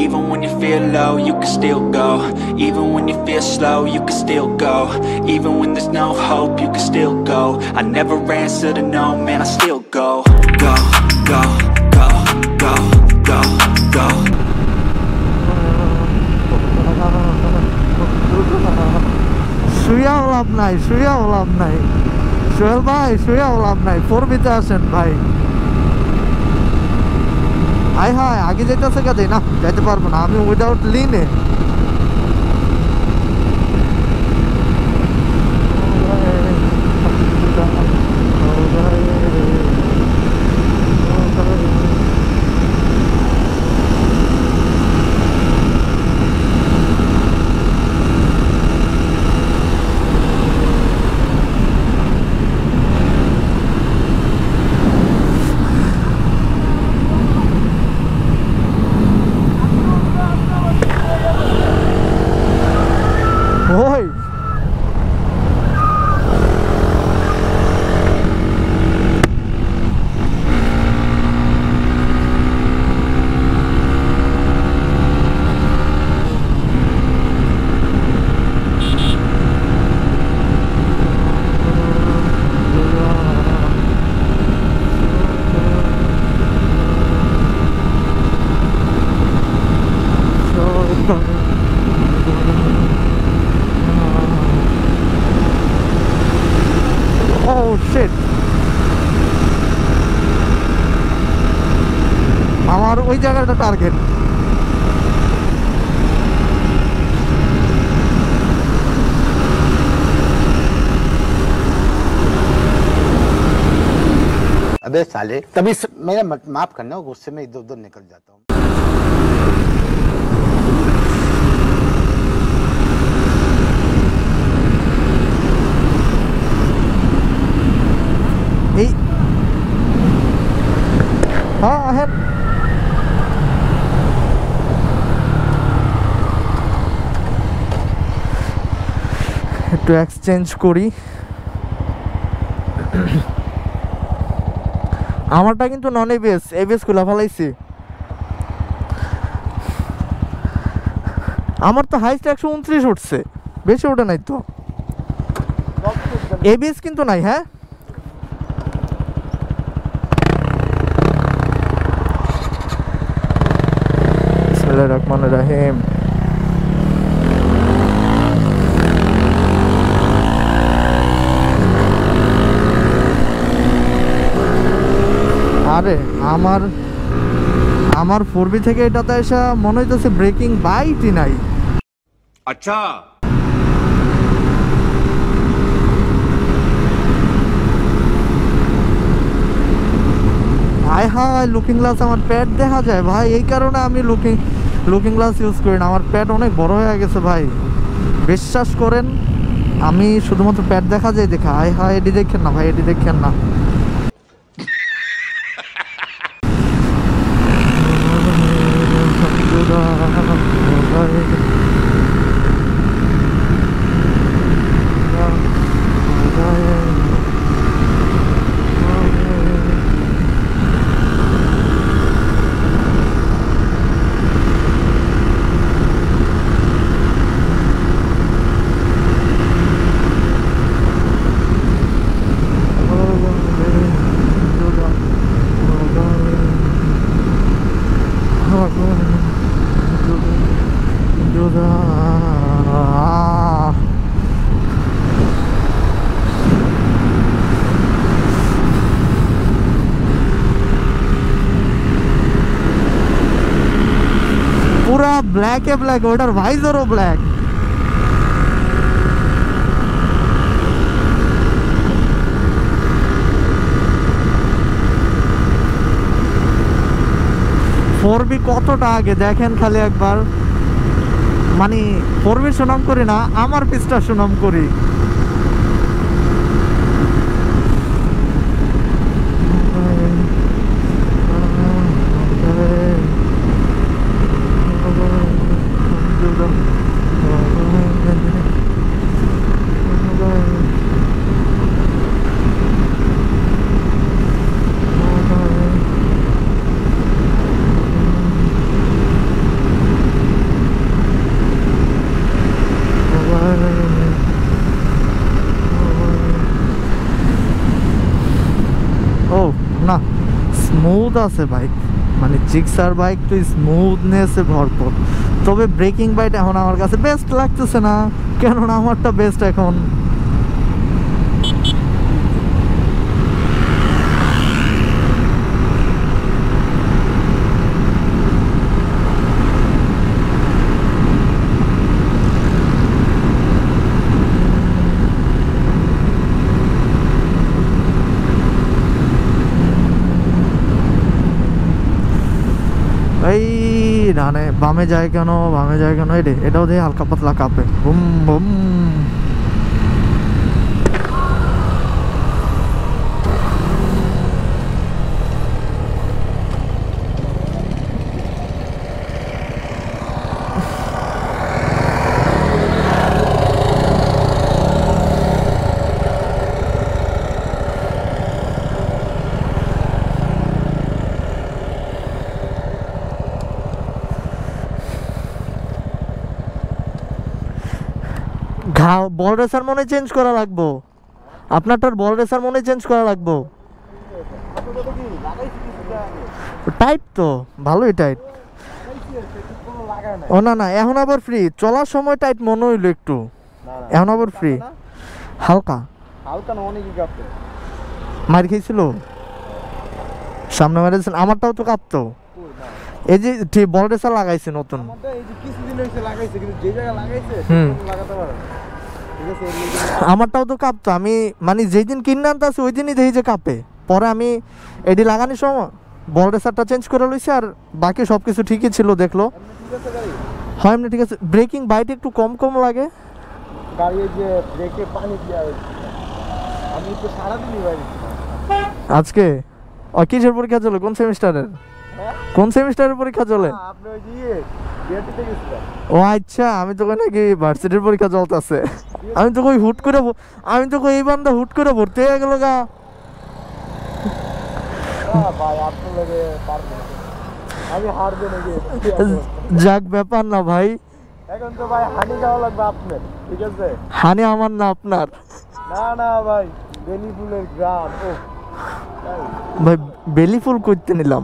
Even when you feel low, you can still go. Even when you feel slow, you can still go. Even when there's no hope, you can still go. I never answer to no, man, I still go. Go, go, go, go, go, go. শুয়েও লাভ নাই, শুয়েও লাভ নাই। সোহেল ভাই, শুয়েও লাভ নাই, পড়বিতে আসেন ভাই। High high, আগে যাইতেছে কাজে না, যাইতে পারবো না আমি উইদাউট লিনে। Oh shit! আমার ওই জায়গাটা টার্গেট। अबे साले, तभी मेरा माफ करना, गुस्से में इधर उधर निकल जाता हूँ। হ্যাঁ আহেন। একটু এক্সচেঞ্জ করি। আমারটা কিন্তু নন এবিএস, এবিএস খুলে ফেলাইছি। আমার তো হাইস্ট 129 উঠছে, বেশি ওঠে নাই তো। এবিএস কিন্তু নাই। হ্যাঁ বিসমিল্লাহির রহমানির রহিম। আরে আমার 4B থেকে এটাতে এসে মনে হইতেছে ব্রেকিং বাইটই নাই। আচ্ছা হায় হায়, লুকিং গ্লাস আমার প্যাড দেখা যায় ভাই, এই কারণে আমি লুকিং গ্লাস ইউজ করি না। আমার প্যাড অনেক বড় হয়ে গেছে ভাই, বিশ্বাস করেন। আমি শুধুমাত্র প্যাড দেখা যায় দেখা। হায় হায়, এটি দেখেন না ভাই, এটি দেখেন না। पूरा ब्लैक है, ब्लैक ओडर वाइजर ब्लैक। फोर बी কতটা আগে দেখেন খালি একবার। মানে 4B সুনাম করি না, আমার পিসটা সুনাম করি। আছে বাইক, মানে জিক্সার বাইক তো স্মুথনেসে ভরপুর। তবে ব্রেকিং বাইট এখন আমার কাছে বেস্ট লাগতেছে না, কেননা আমারটা বেস্ট এখন। এই ডানে বামে যায় কেন, বামে যায় কেন, এটাও দিয়ে হালকা পাতলা কাঁপে, বুম বুম। বল রেসার মনে চেঞ্জ করা লাগবো, আপনারটার বল রেসার মনে চেঞ্জ করা লাগবো। টাইট তো ভালোই টাইট। ও না না, এখন আবার ফ্রি, চলার সময় টাইট মনে হইলো একটু, এখন আবার ফ্রি। হালকা হালকা না অনেকই কাঁপে। মার খেয়েছিল সামনে মেরেছেন, আমারটাও তো কাঁপতো। এই যে ঠিক বল রেসার লাগাইছে নতুন, এই যে কিছুদিন হয়েছে লাগাইছে, কিন্তু যে জায়গায় লাগাইছে লাগাতে পারে। আমারটাও তো কাঁপতো, আমি মানে যেই দিন কিনে আনতে আসি ওই দিনই দেখি যে কাঁপে। পরে আমি এডি লাগানোর সময় বল রেসারটা চেঞ্জ করে লইছি, আর বাকি সব কিছু ঠিকই ছিল দেখলো। হয় এমনি ঠিক আছে, ব্রেকিং বাইট একটু কম কম লাগে গাড়ি, যে ব্রেকে পানি দিয়া আমি তো সারাদিনই বাইরে। আজকে কিসের পরীক্ষা চলে, কোন সেমিস্টারের, কোন সেমিস্টারের পরীক্ষা চলে? আপনি ওই যে বিয়েতে গেছিলেন? ও আচ্ছা, আমি তো কই নাকি ভার্সিটির পরীক্ষা চলতেছে। আমি তো কই হুট করে, আমি তো কই এই বান্দা হুট করে ভর্তি হয়ে গেল গা। ভাই আপনার লগে পারবো না, আমি হারবে নাকি? যাক ব্যাপার না ভাই, এখন তো ভাই হানি খাওয়া লাগবে আপনার, ঠিক আছে? হানি আমার না আপনার। না না ভাই, বেলি ফুলের গ্রাম। ও ভাই বেলি ফুল করতে নিলাম।